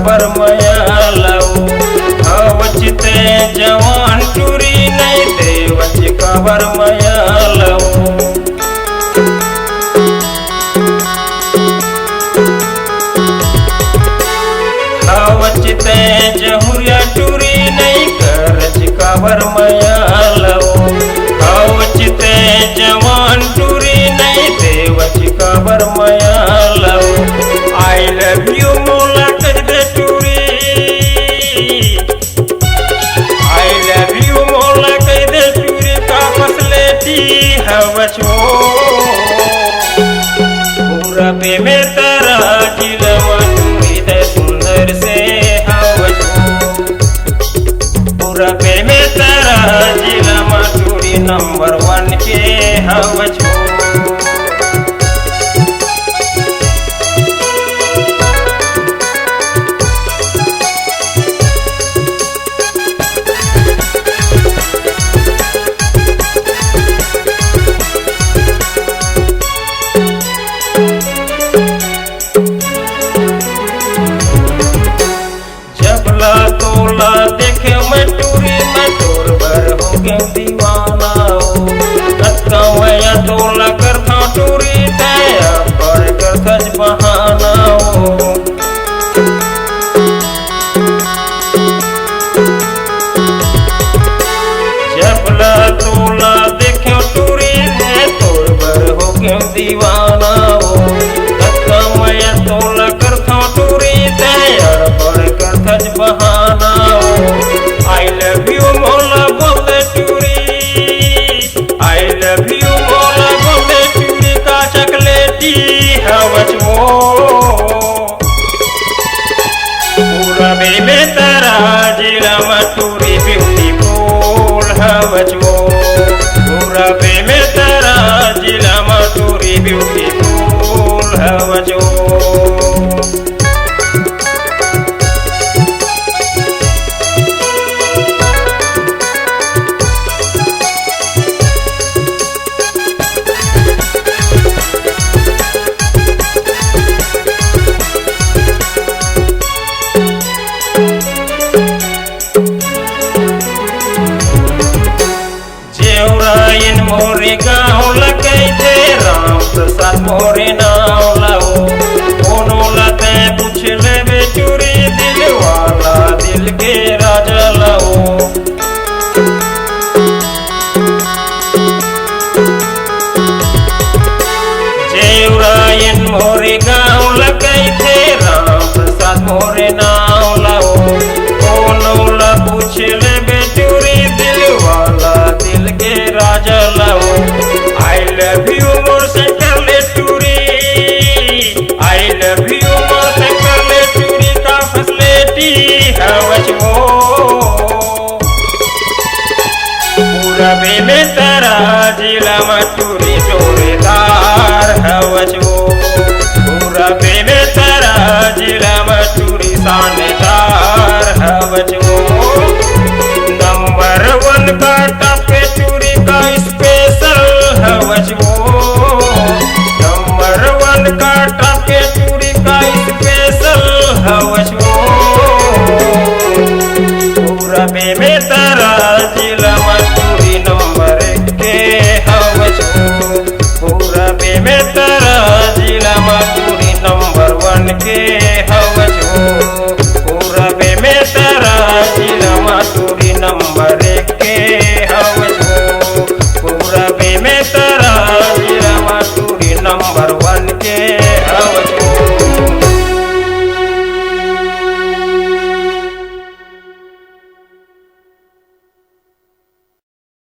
खबर मयालऊ हवचिते जवान टूरी नहीं देवची खबर मयालऊ हवचिते जहुरिया टूरी नहीं करच खबर मयालऊ हवचिते जवान टूरी नहीं देवची खबर मयालऊ I love you मोला कहदे टूरी I love you मोला कहदे टूरी का फसलेटी हवचो पूरा पे में तारा जिलवा टूरी दे सुंदर से हवचो पूरा पे में तारा जिलवा टूरी नंबर 1 के हवचो तोला देखे मैं टूरी मैं तोर भर हो गया दीवाना हो मैं तोला करता टूरी दया पर कर सज बहाना हो जबला तोला देखे टूरी मैं तोर भर हो गया दीवाना हो मैं तोला करता टूरी दया पर कर सज बहाना I love you मोला बोले टूरी I love you मोला बोले टूरी का चकलेटी हवच वो पूरा बेबे तारा जिला मटूरी ब्यूटीफुल हवच वो पूरा बेबे तारा जिला मटूरी ब्यूटीफुल हवच वो मोरे गाँव लगे थे राम प्रसाद मोरे नाव लाओ दोनों लते पूछ ले बेचूरी दिल वाला दिल के राजा लाओ जेवरायन मोरे गाँव लगे थे राम प्रसाद मोरे नाव लाओ दोनों ला पूछ ले बेचूरी दिल वाला दिल के राजा लाओ I love you मोर से कर ले टूरी I love you मोर से कर ले टूरी का फसलेटी हवच वो पूरा बेबे तारा जिला मटूरी जोरेदार हवच वो